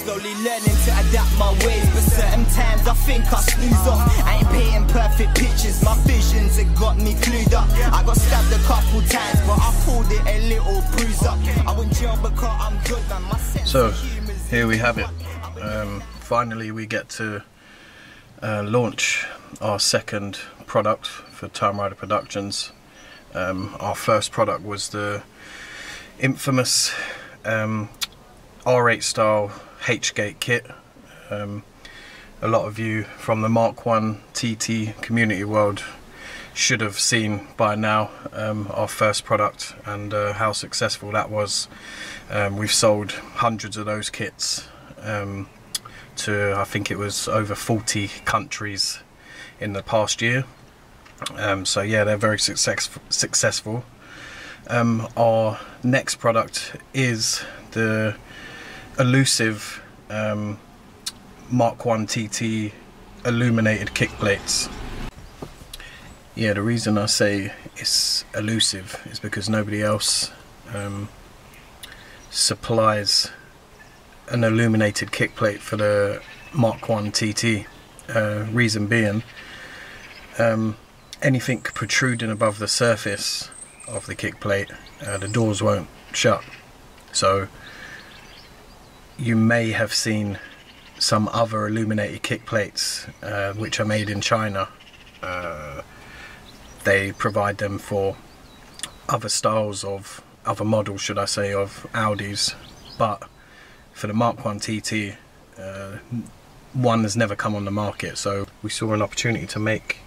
slowly learning to adapt my ways, but certain times I think I snooze off. I ain't painting perfect pictures, my visions have got me clued up. I got stabbed a couple times, but I pulled it a little bruise up. I went jail because I'm good, man. My sense of humor's here we have it. Finally we get to launch our second product for Time Rider Productions. Our first product was the infamous R8 style H-gate kit. A lot of you from the Mk1 TT community world should have seen by now our first product and how successful that was. We've sold hundreds of those kits to, I think it was over 40 countries in the past year. So yeah, they're very successful. Our next product is the elusive Mk1 TT illuminated kick plates. Yeah, the reason I say it's elusive is because nobody else supplies an illuminated kick plate for the Mk1 TT. Reason being, anything protruding above the surface of the kick plate, the doors won't shut. So you may have seen some other illuminated kick plates which are made in China. They provide them for other styles of, other models should I say, of Audis, but for the Mk1 TT, one has never come on the market, so we saw an opportunity to make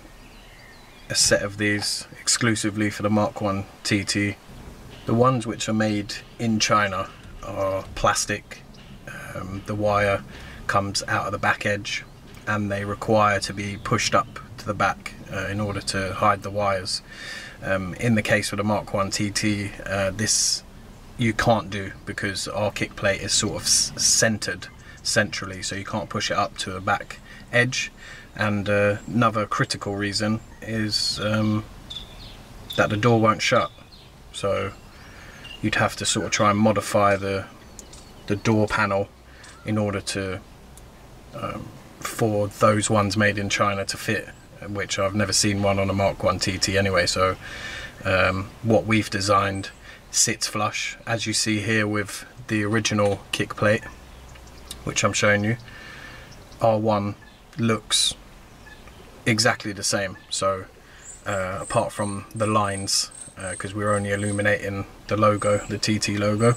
a set of these exclusively for the Mk1 TT. The ones which are made in China are plastic. The wire comes out of the back edge and they require to be pushed up to the back in order to hide the wires. In the case of the Mk1 TT, this you can't do because our kick plate is sort of centered centrally, so you can't push it up to a back edge. And another critical reason is that the door won't shut, so you'd have to sort of try and modify the door panel in order to for those ones made in China to fit, which I've never seen one on a Mk1 TT anyway. So what we've designed sits flush, as you see here with the original kick plate which I'm showing you. R1 looks exactly the same, so apart from the lines, because we're only illuminating the logo, the TT logo.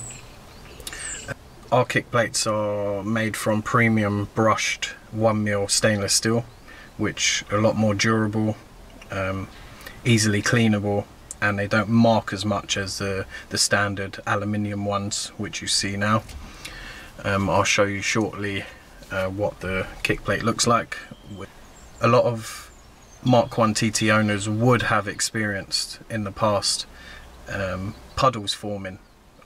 Our kick plates are made from premium brushed 1mm stainless steel, which are a lot more durable, easily cleanable, and they don't mark as much as the standard aluminium ones which you see now. I'll show you shortly what the kick plate looks like. A lot of Mk1 TT owners would have experienced in the past puddles forming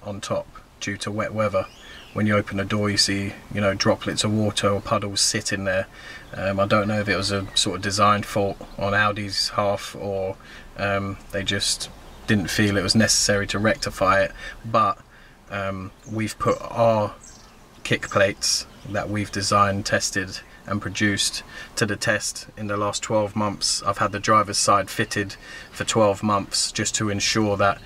on top due to wet weather. When you open the door, you see, you know, droplets of water or puddles sitting there. I don't know if it was a sort of design fault on Audi's half, or they just didn't feel it was necessary to rectify it. But we've put our kick plates that we've designed, tested and produced to the test in the last 12 months. I've had the driver's side fitted for 12 months just to ensure that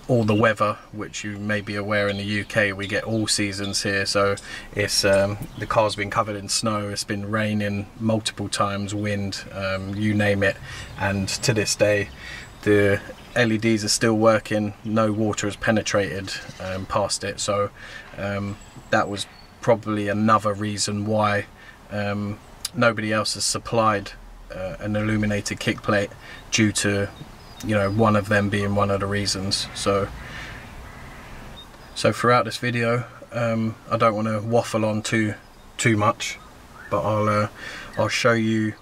all the weather, which you may be aware in the UK we get all seasons here, so it's the car's been covered in snow, it's been raining multiple times, wind, you name it, and to this day the LEDs are still working, no water has penetrated past it. So that was probably another reason why nobody else has supplied an illuminated kick plate, due to, you know, one of them being one of the reasons. So throughout this video, I don't want to waffle on too much, but I'll show you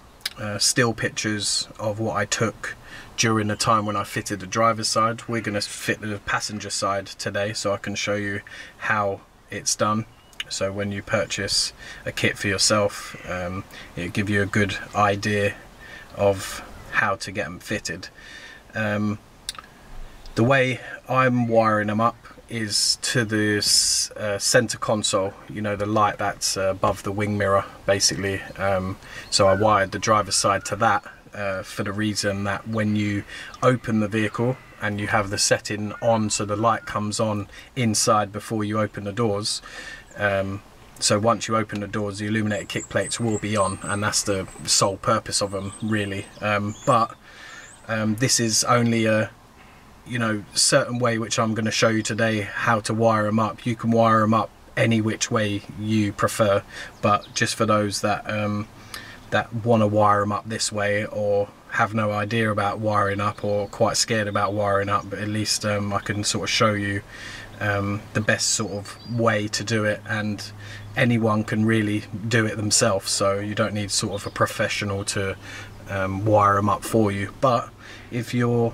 still pictures of what I took during the time when I fitted the driver's side. We're going to fit the passenger side today, so I can show you how it's done. So when you purchase a kit for yourself, it'll give you a good idea of how to get them fitted. The way I'm wiring them up is to the center console, you know, the light that's above the wing mirror basically. So I wired the driver's side to that for the reason that when you open the vehicle and you have the setting on so the light comes on inside before you open the doors, so once you open the doors the illuminated kick plates will be on, and that's the sole purpose of them really. But this is only a certain way which I'm going to show you today how to wire them up. You can wire them up any which way you prefer, but just for those that that want to wire them up this way, or have no idea about wiring up, or quite scared about wiring up, but at least I can sort of show you the best sort of way to do it, and anyone can really do it themselves, so you don't need sort of a professional to wire them up for you. But if you're,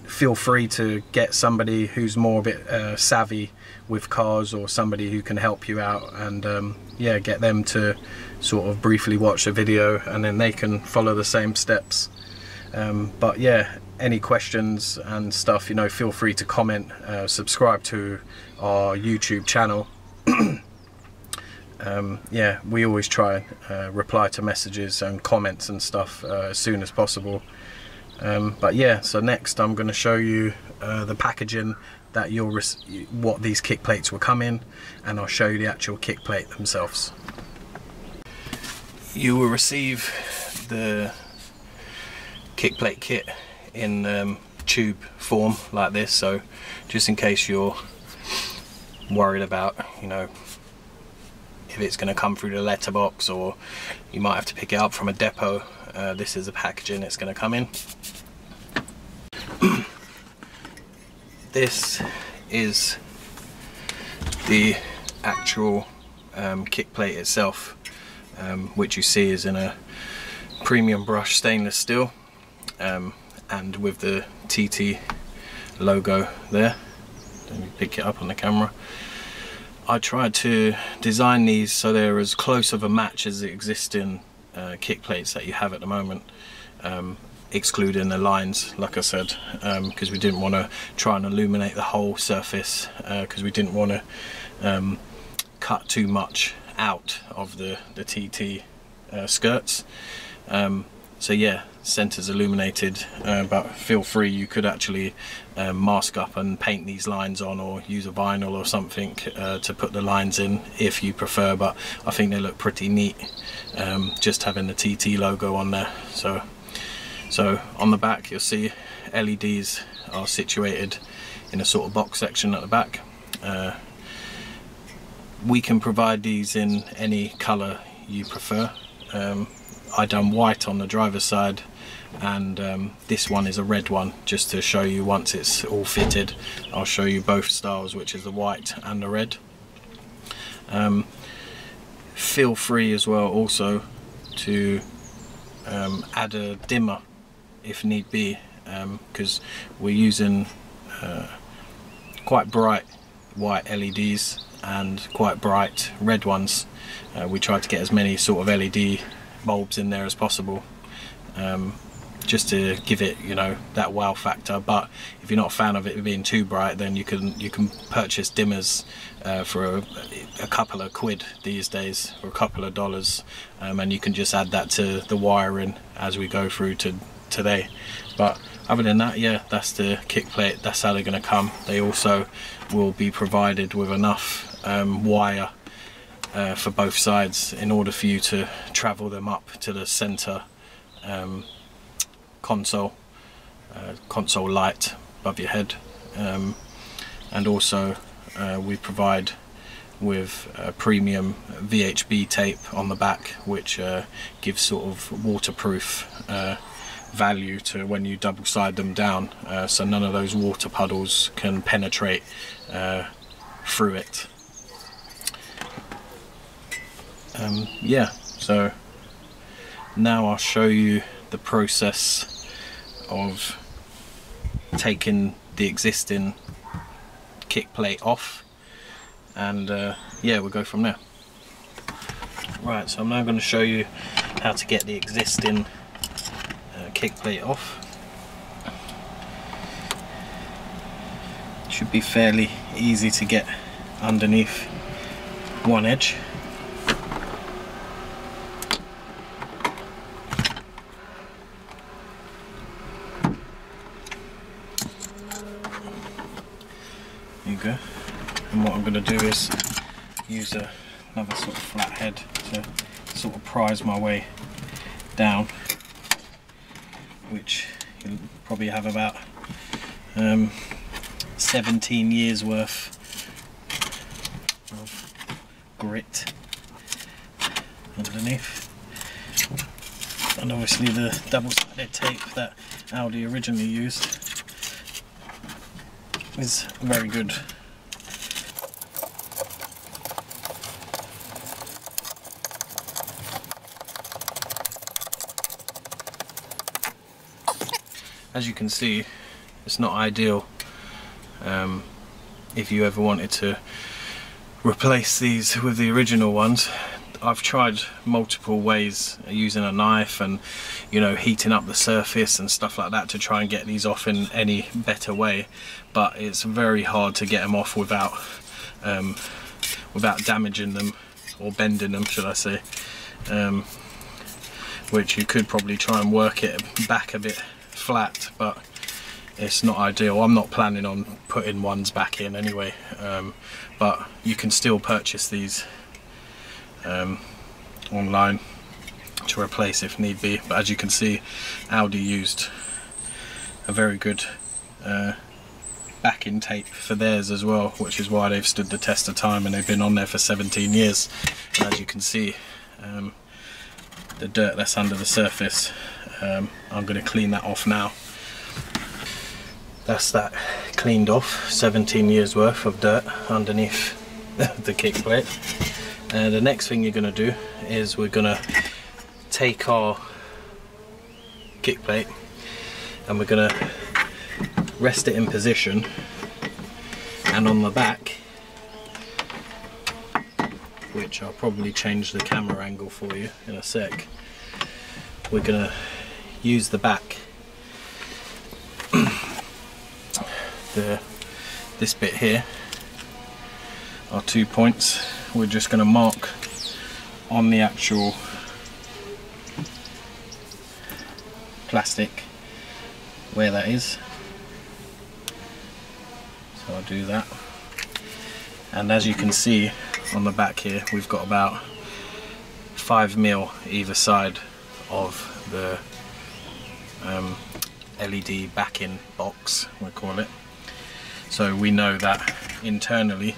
feel free to get somebody who's more a bit savvy with cars, or somebody who can help you out, and yeah, get them to sort of briefly watch the video and then they can follow the same steps. But yeah, any questions and stuff, feel free to comment, subscribe to our YouTube channel. Yeah, we always try and reply to messages and comments and stuff as soon as possible. But yeah, so next I'm going to show you the packaging that what these kick plates will come in, and I'll show you the actual kick plate themselves. You will receive the kick plate kit in tube form like this, so just in case you're worried about if it's going to come through the letterbox, or you might have to pick it up from a depot, this is the packaging it's going to come in. This is the actual kick plate itself, which you see is in a premium brush stainless steel, and with the TT logo there. Let me pick it up on the camera. I tried to design these so they're as close of a match as the existing kick plates that you have at the moment, excluding the lines, like I said, because we didn't want to try and illuminate the whole surface, because we didn't want to cut too much out of the TT skirts. So yeah, center's illuminated, but feel free, you could actually mask up and paint these lines on, or use a vinyl or something to put the lines in if you prefer, but I think they look pretty neat, just having the TT logo on there. So on the back you'll see LEDs are situated in a sort of box section at the back. We can provide these in any colour you prefer. I done white on the driver's side, and this one is a red one, just to show you once it's all fitted. I'll show you both styles, which is the white and the red. Feel free as well also to add a dimmer if need be, because we're using quite bright white LEDs and quite bright red ones. We try to get as many sort of LED bulbs in there as possible, just to give it that wow factor. But if you're not a fan of it being too bright, then you can purchase dimmers for a couple of quid these days, or a couple of dollars, and you can just add that to the wiring as we go through to today. But other than that, yeah, that's the kick plate, that's how they're going to come. They also will be provided with enough wire for both sides in order for you to travel them up to the center console light above your head, and also we provide with premium VHB tape on the back, which gives sort of waterproof value to when you double side them down, so none of those water puddles can penetrate through it. Yeah, so now I'll show you the process of taking the existing kick plate off, and yeah, we'll go from there. Right, so I'm now going to show you how to get the existing kick plate off. should be fairly easy to get underneath one edge. There you go. And what I'm going to do is use another sort of flat head to sort of prise my way down, which you'll probably have about 17 years worth of grit underneath. And obviously the double-sided tape that Audi originally used is very good. As you can see, it's not ideal if you ever wanted to replace these with the original ones. I've tried multiple ways using a knife and, you know, heating up the surface and stuff like that to try and get these off in any better way, but it's very hard to get them off without damaging them, or bending them, should I say, which you could probably try and work it back a bit flat, but it's not ideal. I'm not planning on putting ones back in anyway, but you can still purchase these online to replace if need be. But as you can see, Audi used a very good backing tape for theirs as well, which is why they've stood the test of time and they've been on there for 17 years. And as you can see, the dirt that's under the surface, I'm going to clean that off now. That's that cleaned off, 17 years worth of dirt underneath the kick plate. The next thing you're going to do is we're going to take our kick plate and we're going to rest it in position, and on the back, which I'll probably change the camera angle for you in a sec, we're going to use the back, this bit here, our 2 points. We're just going to mark on the actual plastic where that is. So I'll do that, and as you can see on the back here, we've got about 5mm either side of the LED backing box, we call it. So we know that internally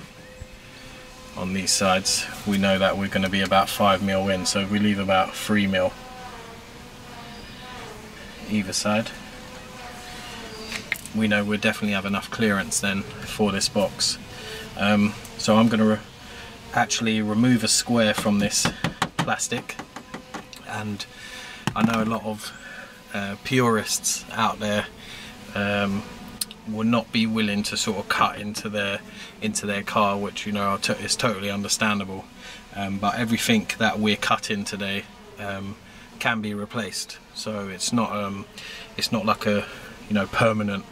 on these sides, we know that we're going to be about 5mm in, so we leave about 3mm either side. We know we'll definitely have enough clearance then for this box. So I'm going to actually remove a square from this plastic, and I know a lot of purists out there will not be willing to sort of cut into their car, which, you know, is totally understandable, but everything that we're cutting today can be replaced, so it's not like a, you know, permanent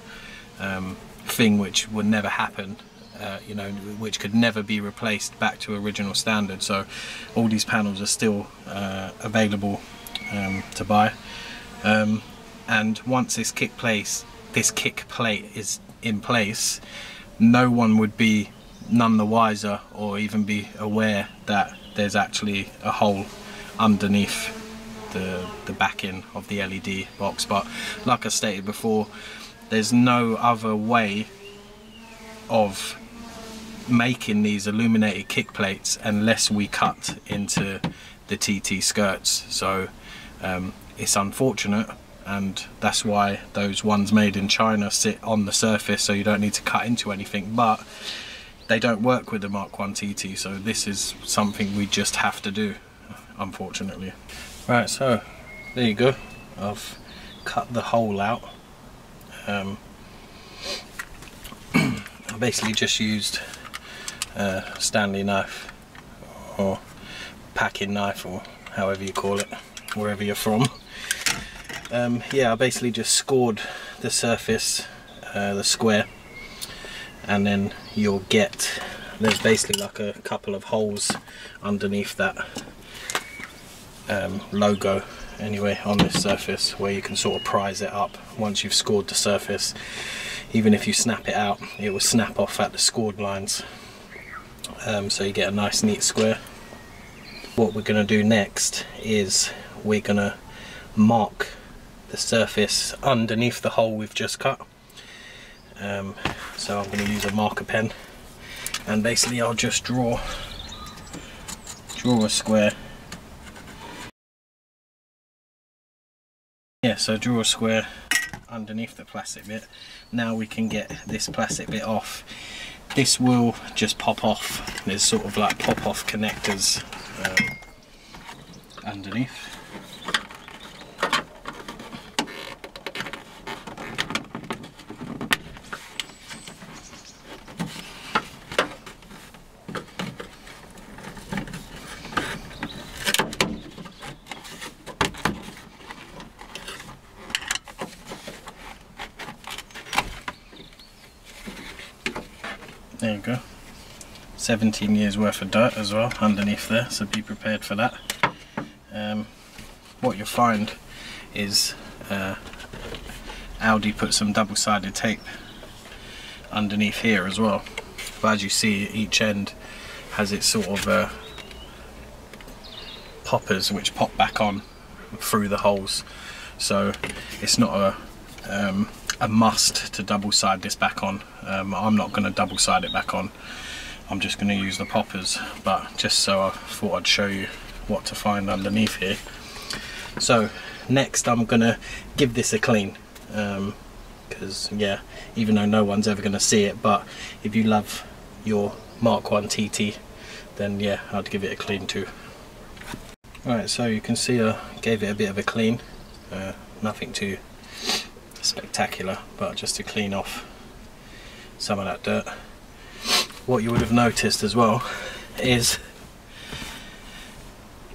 thing which would never happen, you know, which could never be replaced back to original standard. So all these panels are still available to buy, and once this kick plate is in place, no one would be none the wiser or even be aware that there's actually a hole underneath the backing of the LED box. But like I stated before, there's no other way of making these illuminated kick plates unless we cut into the TT skirts. So it's unfortunate, and that's why those ones made in China sit on the surface, so you don't need to cut into anything, but they don't work with the Mk1 TT, so this is something we just have to do, unfortunately. Right, so there you go, I've cut the hole out. I basically just used a Stanley knife or packing knife, or however you call it, wherever you're from. Yeah, I basically just scored the surface, the square, and then you'll get, there's basically like a couple of holes underneath that logo anyway on this surface, where you can sort of prise it up once you've scored the surface. Even if you snap it out, it will snap off at the scored lines, so you get a nice neat square. What we're going to do next is we're going to mark the surface underneath the hole we've just cut. So I'm going to use a marker pen, and basically I'll just draw a square. Yeah, so draw a square underneath the plastic bit. Now we can get this plastic bit off. This will just pop off. There's sort of like pop off connectors underneath. There you go. 17 years worth of dirt as well underneath there, so be prepared for that. What you'll find is Audi put some double-sided tape underneath here as well, but as you see, each end has its sort of poppers which pop back on through the holes, so it's not a must to double side this back on. I'm not going to double side it back on, I'm just going to use the poppers, but just so I thought I'd show you what to find underneath here. So next I'm going to give this a clean, because yeah, even though no one's ever going to see it, but if you love your Mk1 TT, then yeah, I'd give it a clean too. Alright, so you can see I gave it a bit of a clean, nothing too spectacular, but just to clean off some of that dirt. What you would have noticed as well is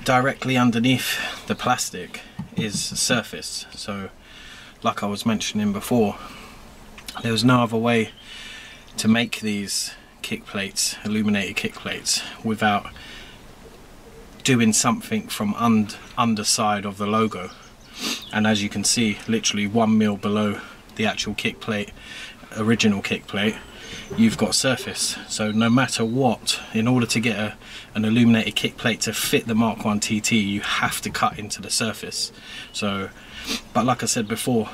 directly underneath the plastic is surface. So like I was mentioning before, there was no other way to make these kick plates, illuminated kick plates, without doing something from underside of the logo. And as you can see, literally 1 mil below the actual kick plate, original kick plate, you've got surface. So no matter what, in order to get an illuminated kick plate to fit the Mk1 TT, you have to cut into the surface. So, but like I said before,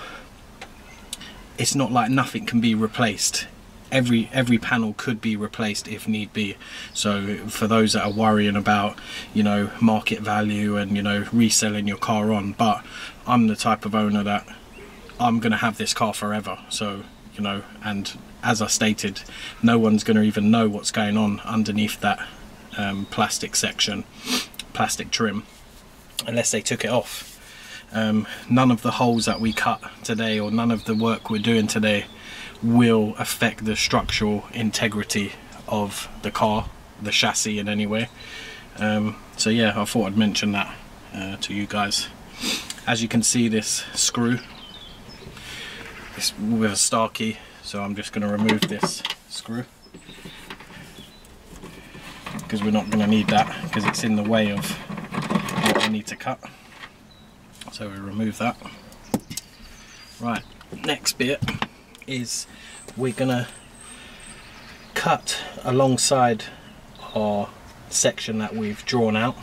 it's not like nothing can be replaced. Every panel could be replaced if need be. So for those that are worrying about, you know, market value and, you know, reselling your car on, but I'm the type of owner that I'm gonna have this car forever. So, you know, and as I stated, no one's gonna even know what's going on underneath that plastic section, plastic trim, unless they took it off. None of the holes that we cut today, or none of the work we're doing today, will affect the structural integrity of the car, the chassis in any way. So yeah, I thought I'd mention that to you guys. As you can see, this screw is with a star key, so I'm just going to remove this screw, because we're not going to need that, because it's in the way of what we need to cut. So we remove that. Right, next bit is we're gonna cut alongside our section that we've drawn out,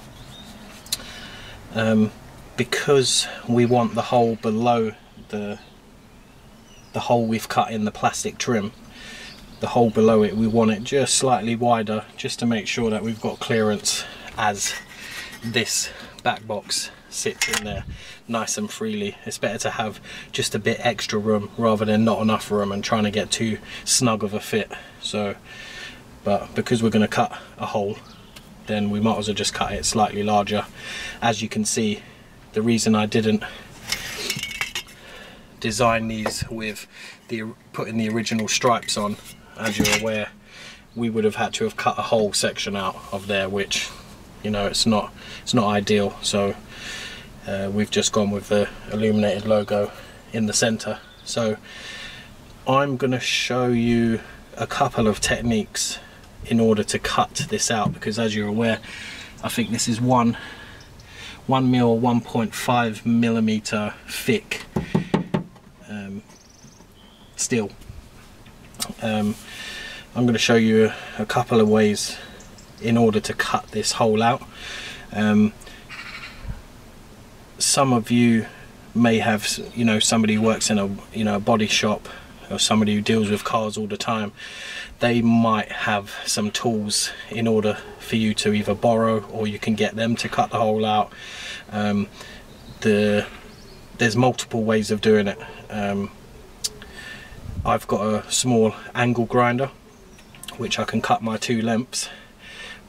because we want the hole below the hole we've cut in the plastic trim, the hole below it, we want it just slightly wider, just to make sure that we've got clearance as this back box sits in there nice and freely. It's better to have just a bit extra room rather than not enough room and trying to get too snug of a fit. So, but because we're going to cut a hole, then we might as well just cut it slightly larger. As you can see, the reason I didn't design these with putting the original stripes on, as you're aware, we would have had to have cut a whole section out of there, which, you know, it's not ideal. So we've just gone with the Illuminated logo in the center. So I'm going to show you a couple of techniques in order to cut this out, because as you're aware, I think this is 1 mil, 1.5 millimeter thick steel. I'm going to show you a couple of ways in order to cut this hole out. Some of you may have, you know, somebody who works in a body shop, or somebody who deals with cars all the time. They might have some tools in order for you to either borrow, or you can get them to cut the hole out. There's multiple ways of doing it. I've got a small angle grinder which I can cut my 2 lengths,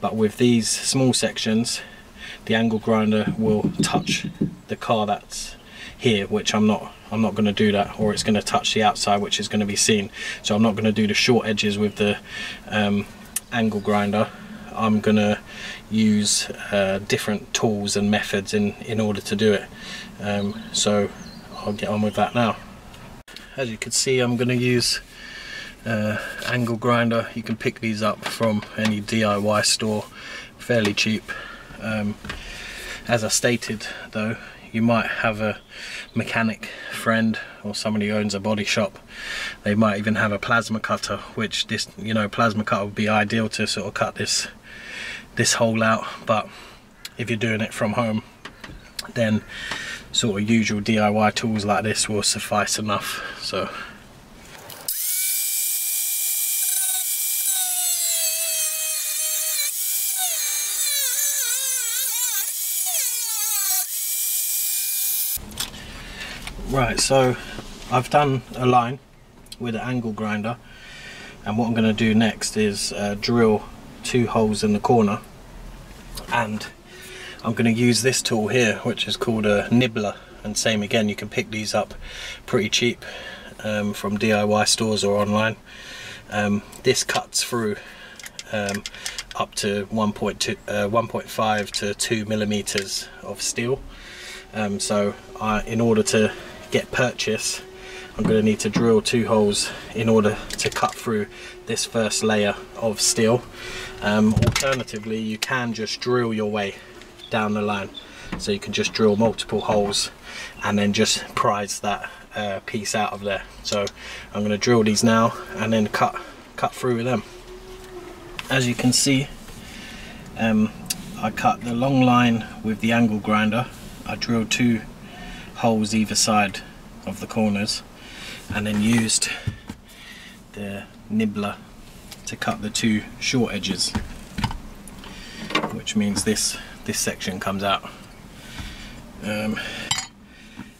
but with these small sections the angle grinder will touch the car that's here, which I'm not going to do that, or it's going to touch the outside, which is going to be seen. So I'm not going to do the short edges with the angle grinder. I'm going to use different tools and methods in order to do it. So I'll get on with that now. As you can see, I'm going to use angle grinder. You can pick these up from any DIY store, fairly cheap. As I stated though, you might have a mechanic friend or somebody who owns a body shop. They might even have a plasma cutter, which this, you know, plasma cutter would be ideal to sort of cut this hole out. But if you're doing it from home, then sort of usual DIY tools like this will suffice enough. So right, so I've done a line with an angle grinder, and what I'm going to do next is drill 2 holes in the corner, and I'm going to use this tool here, which is called a nibbler. And same again, you can pick these up pretty cheap from DIY stores or online. This cuts through up to 1.5 to 2 millimeters of steel. So in order to get purchase, I'm going to need to drill 2 holes in order to cut through this first layer of steel. Alternatively, you can just drill your way down the line, so you can just drill multiple holes and then just prise that piece out of there. So I'm going to drill these now and then cut through with them. As you can see, I cut the long line with the angle grinder. I drilled 2 holes either side of the corners, and then used the nibbler to cut the 2 short edges, which means this section comes out.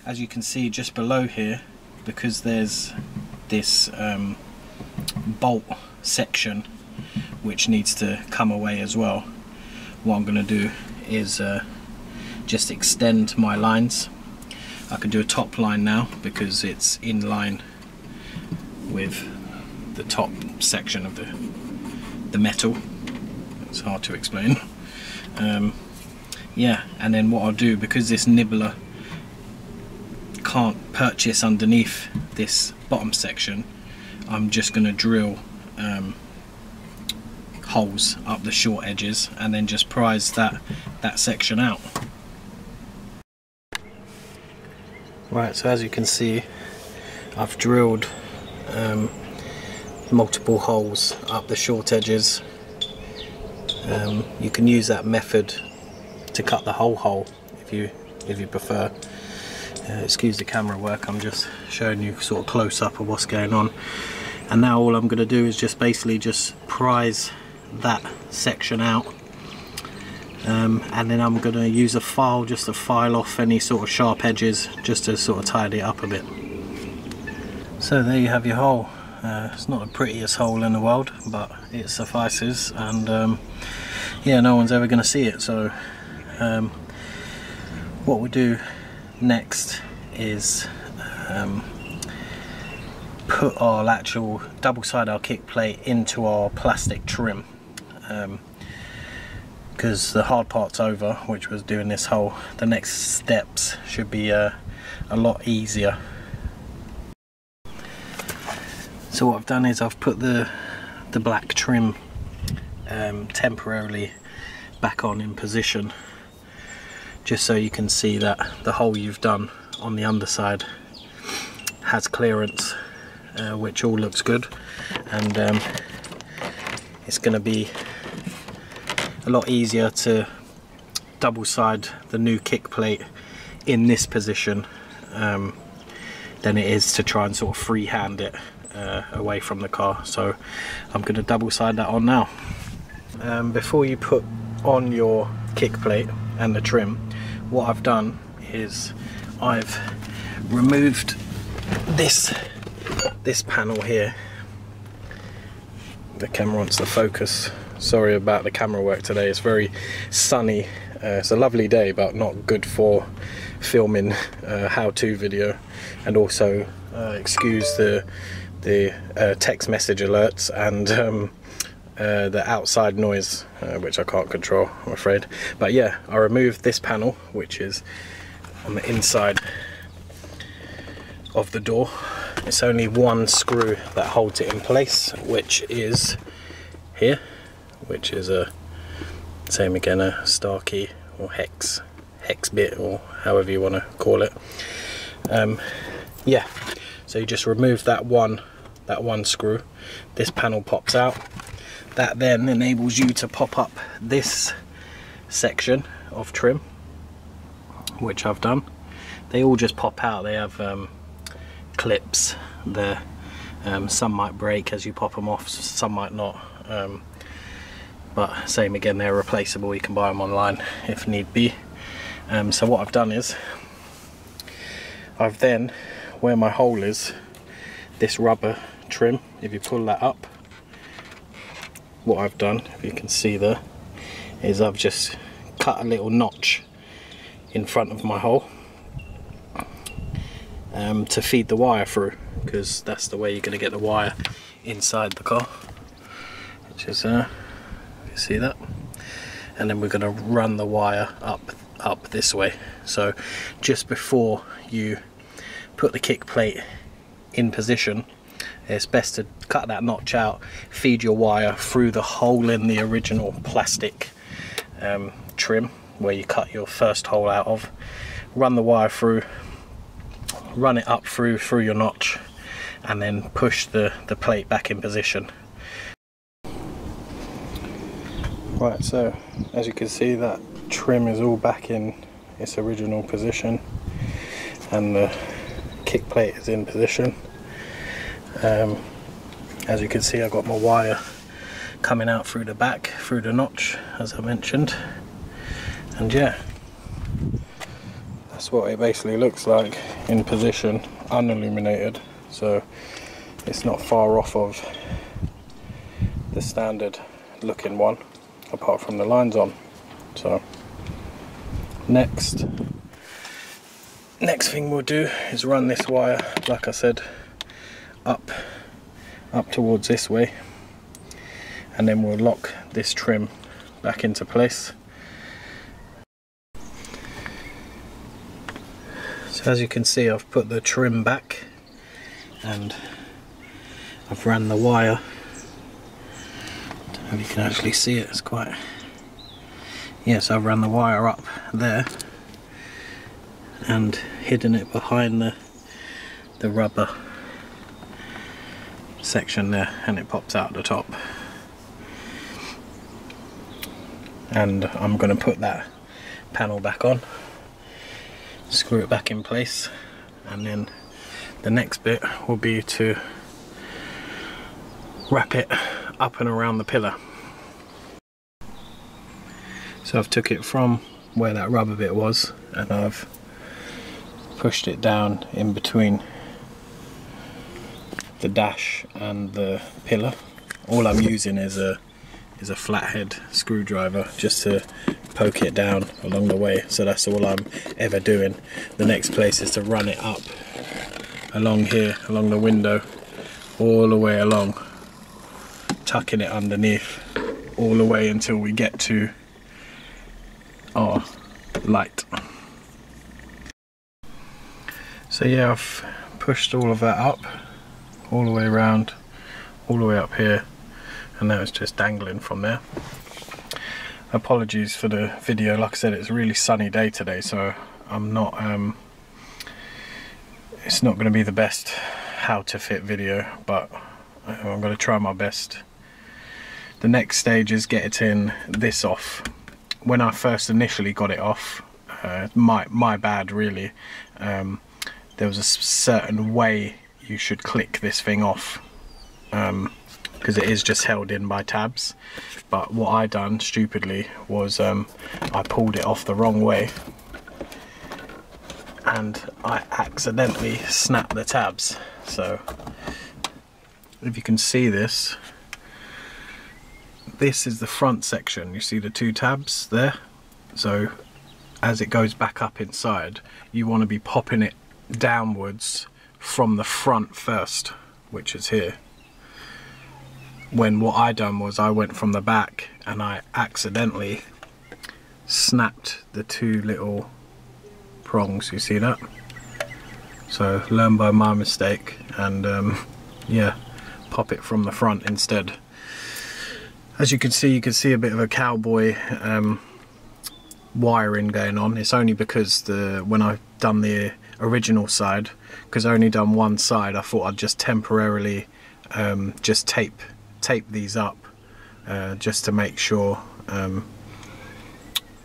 As you can see just below here, because there's this bolt section which needs to come away as well, what I'm going to do is just extend my lines. I can do a top line now because it's in line with the top section of the metal. It's hard to explain. Yeah, and then what I'll do, because this nibbler can't purchase underneath this bottom section, I'm just going to drill holes up the short edges and then just prise that section out. Right, so as you can see, I've drilled multiple holes up the short edges. You can use that method to cut the whole hole if you prefer. Excuse the camera work, I'm just showing you sort of close up of what's going on. And now all I'm going to do is just basically just prise that section out, and then I'm going to use a file just to file off any sort of sharp edges, just to sort of tidy it up a bit. So there you have your hole. It's not the prettiest hole in the world, but it suffices, and yeah, no one's ever going to see it. So what we do next is put our actual double-side our kick plate into our plastic trim, because the hard part's over, which was doing this hole. The next steps should be a lot easier. So what I've done is I've put the the black trim temporarily back on in position, just so you can see that the hole you've done on the underside has clearance, which all looks good. And it's going to be a lot easier to double side the new kick plate in this position than it is to try and sort of freehand it away from the car. So I'm going to double side that on now. Before you put on your kick plate and the trim, what I've done is I've removed this panel here. The camera wants to focus. Sorry about the camera work today. It's very sunny. It's a lovely day, but not good for filming how-to video. And also excuse the text message alerts and the outside noise, which I can't control, I'm afraid. But yeah, I removed this panel, which is on the inside of the door. It's only one screw that holds it in place, which is here, which is a same again, a star key or hex bit, or however you want to call it. Yeah, so you just remove that one screw. This panel pops out. That then enables you to pop up this section of trim, which I've done. They all just pop out. They have clips there. Some might break as you pop them off, some might not. But same again, they're replaceable. You can buy them online if need be. So what I've done is I've then, where my hole is, this rubber trim, if you pull that up, what I've done, if you can see there, is I've just cut a little notch in front of my hole to feed the wire through, because that's the way you're going to get the wire inside the car, which is you see that. And then we're going to run the wire up this way. So just before you put the kick plate in position, it's best to cut that notch out, feed your wire through the hole in the original plastic trim where you cut your first hole out of, run the wire through, run it up through your notch, and then push the plate back in position. Right, so as you can see, that trim is all back in its original position and the kick plate is in position. As you can see, I've got my wire coming out through the back, through the notch, as I mentioned. And yeah, that's what it basically looks like in position, unilluminated. So it's not far off of the standard looking one, apart from the lines on. So next thing we'll do is run this wire, like I said, up towards this way, and then we'll lock this trim back into place. So as you can see, I've put the trim back and I've ran the wire. Don't know if you can actually see it, it's quite... Yes, I've run the wire up there and hidden it behind the rubber section there, and it pops out the top. And I'm going to put that panel back on, screw it back in place, and then the next bit will be to wrap it up and around the pillar. So I've took it from where that rubber bit was and I've pushed it down in between the dash and the pillar. All I'm using is a flathead screwdriver just to poke it down along the way, so that's all I'm ever doing. The next place is to run it up along here, along the window, all the way along, tucking it underneath all the way until we get to our light. So yeah, I've pushed all of that up, all the way around, all the way up here, and now it's just dangling from there. Apologies for the video, like I said, it's a really sunny day today, so I'm not it's not going to be the best how to fit video, but I'm going to try my best. The next stage is getting this off. When I first initially got it off, my bad really, there was a certain way you should click this thing off, because it is just held in by tabs. But what I done stupidly was I pulled it off the wrong way and I accidentally snapped the tabs. So if you can see this, this is the front section. You see the two tabs there? So as it goes back up inside, you want to be popping it downwards from the front first, which is here. When what I done was I went from the back and I accidentally snapped the two little prongs, you see that? So learn by my mistake, and yeah, pop it from the front instead. As you can see a bit of a cowboy wiring going on. It's only because when I've done the original side, because I only done one side, I thought I'd just temporarily just tape these up, just to make sure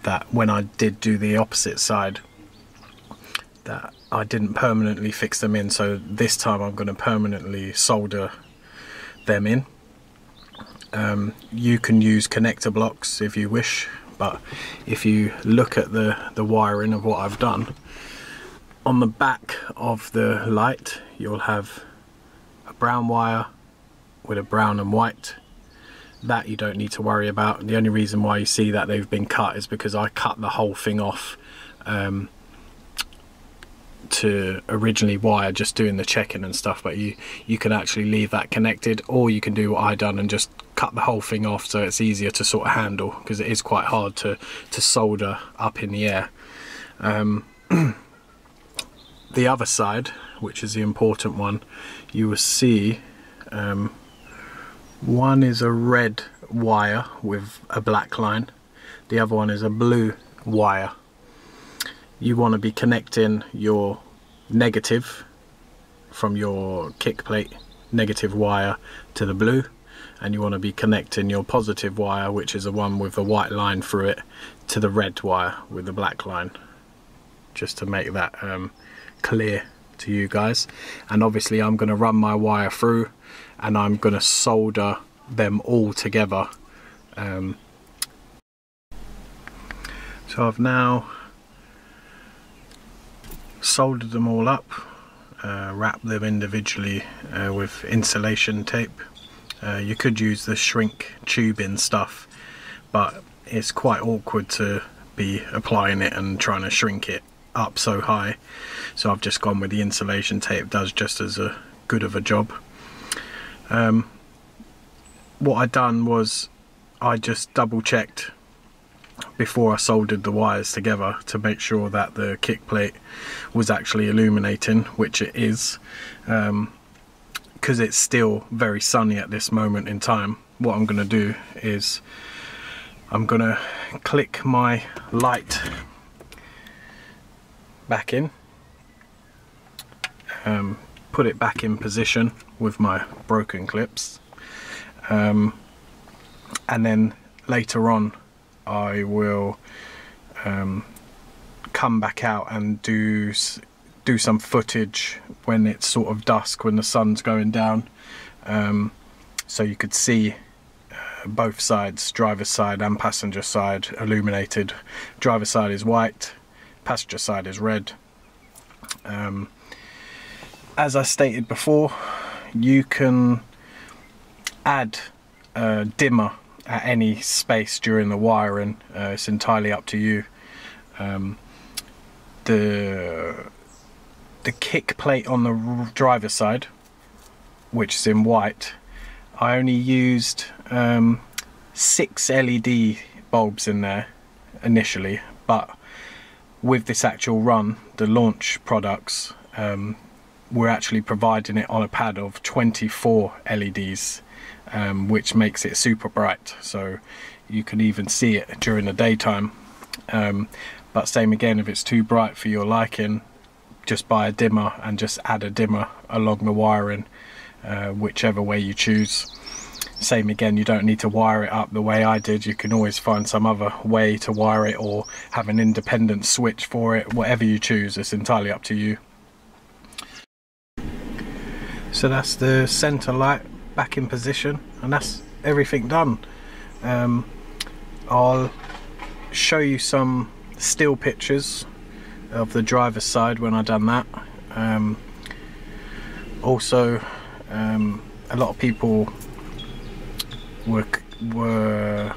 that when I did do the opposite side, that I didn't permanently fix them in. So this time I'm going to permanently solder them in. You can use connector blocks if you wish, but if you look at the wiring of what I've done, on the back of the light you'll have a brown wire with a brown and white. That you don't need to worry about. The only reason why you see that they've been cut is because I cut the whole thing off to originally wire, just doing the checking and stuff, but you can actually leave that connected, or you can do what I done and just cut the whole thing off, so it's easier to sort of handle, because it is quite hard to solder up in the air. The other side, which is the important one, you will see one is a red wire with a black line, the other one is a blue wire. You want to be connecting your negative from your kick plate negative wire to the blue, and you want to be connecting your positive wire, which is the one with the white line through it, to the red wire with the black line, just to make that clear to you guys. And obviously I'm going to run my wire through and I'm going to solder them all together. So I've now soldered them all up, wrapped them individually with insulation tape. You could use the shrink tubing stuff, but it's quite awkward to be applying it and trying to shrink it up so high, so I've just gone with the insulation tape. Does just as good of a job. What I done was I just double checked before I soldered the wires together to make sure that the kick plate was actually illuminating, which it is, because it's still very sunny at this moment in time. What I'm going to do is I'm going to click my light back in, put it back in position with my broken clips, and then later on I will come back out and do some footage when it's sort of dusk, when the sun's going down, so you could see both sides, driver's side and passenger side, illuminated. Driver's side is white, passenger side is red. As I stated before, you can add a dimmer at any space during the wiring. It's entirely up to you. The kick plate on the driver's side, which is in white, I only used 6 LED bulbs in there initially, but with this actual run, the launch products, we're actually providing it on a pad of 24 LEDs which makes it super bright, so you can even see it during the daytime. But same again, if it's too bright for your liking, just buy a dimmer and just add a dimmer along the wiring, whichever way you choose. Same again, you don't need to wire it up the way I did. You can always find some other way to wire it, or have an independent switch for it. Whatever you choose, it's entirely up to you. So that's the center light back in position, and that's everything done. I'll show you some still pictures of the driver's side when I've done that. Also, a lot of people were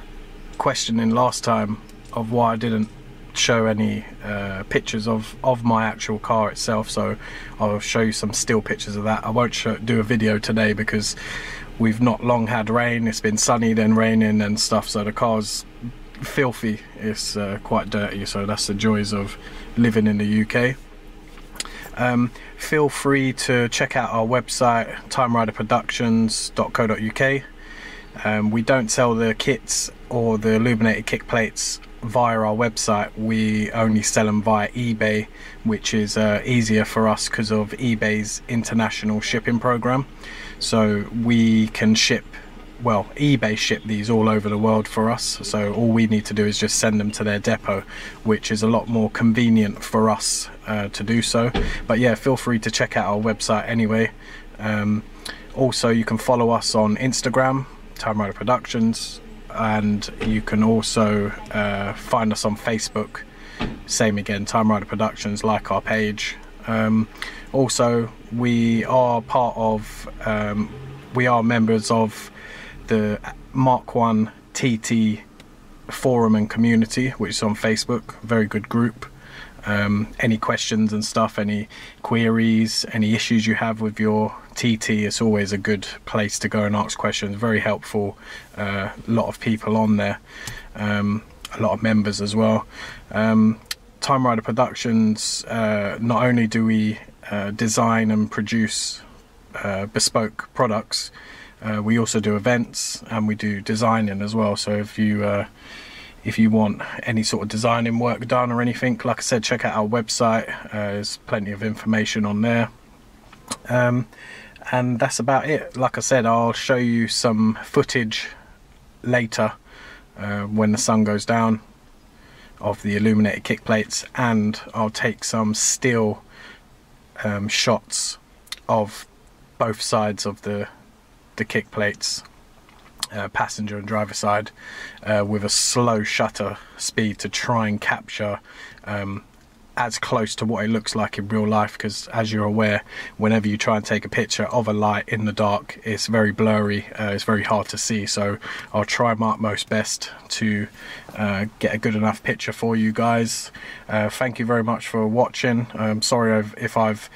questioning last time of why I didn't show any pictures of my actual car itself, so I'll show you some still pictures of that. I won't do a video today because we've not long had rain. It's been sunny then raining and stuff, so the car's filthy. It's quite dirty, so that's the joys of living in the UK. Feel free to check out our website, timeriderproductions.co.uk. We don't sell the kits or the illuminated kick plates via our website. We only sell them via eBay, which is easier for us because of eBay's international shipping program. So we can ship, well, eBay ship these all over the world for us, so all we need to do is just send them to their depot, which is a lot more convenient for us to do so. But yeah, feel free to check out our website anyway. Also, you can follow us on Instagram, Time Rider Productions, and you can also find us on Facebook, same again, Time Rider Productions, like our page. Also, we are part of, we are members of the Mk1 TT forum and community, which is on Facebook. Very good group. Any questions and stuff, any queries, any issues you have with your TT, it's always a good place to go and ask questions. Very helpful. A lot of people on there, a lot of members as well. Time Rider Productions, not only do we design and produce bespoke products, we also do events and we do designing as well. So if you want any sort of designing work done or anything, like I said, check out our website. There's plenty of information on there. And that's about it. Like I said, I'll show you some footage later when the sun goes down of the illuminated kick plates, and I'll take some still shots of both sides of the kick plates, passenger and driver side, with a slow shutter speed to try and capture as close to what it looks like in real life, because as you're aware, whenever you try and take a picture of a light in the dark, it's very blurry, it's very hard to see. So I'll try my utmost best to get a good enough picture for you guys. Thank you very much for watching. I'm sorry if I've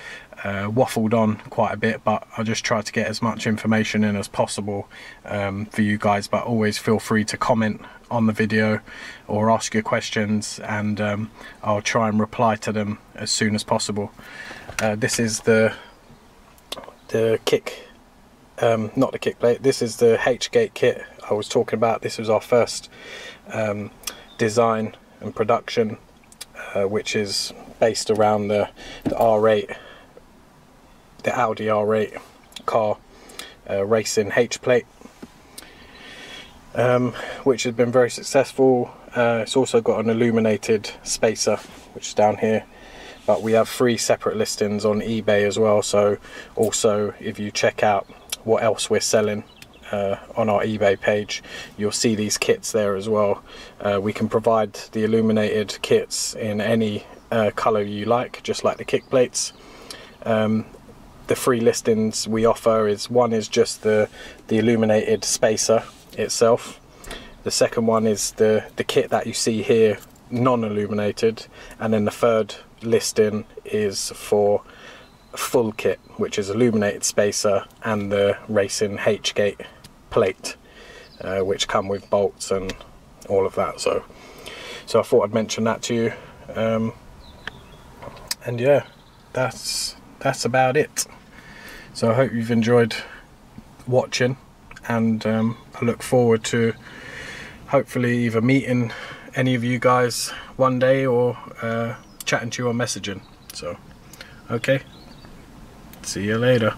waffled on quite a bit, but I just try to get as much information in as possible for you guys. But always feel free to comment on the video or ask your questions, and I'll try and reply to them as soon as possible. This is the kick, not the kick plate, this is the H-gate kit I was talking about. This was our first design and production, which is based around the R8, the Audi R8 car racing H plate, which has been very successful. It's also got an illuminated spacer, which is down here, but we have 3 separate listings on eBay as well. So also, if you check out what else we're selling on our eBay page, you'll see these kits there as well. We can provide the illuminated kits in any color you like, just like the kick plates. The 3 listings we offer is, one is just the illuminated spacer itself. The second one is the kit that you see here, non-illuminated, and then the third listing is for full kit, which is illuminated spacer and the racing H-gate plate, which come with bolts and all of that. So I thought I'd mention that to you. And yeah, that's about it. So I hope you've enjoyed watching, and I look forward to hopefully either meeting any of you guys one day or chatting to you on messaging. So okay, see you later.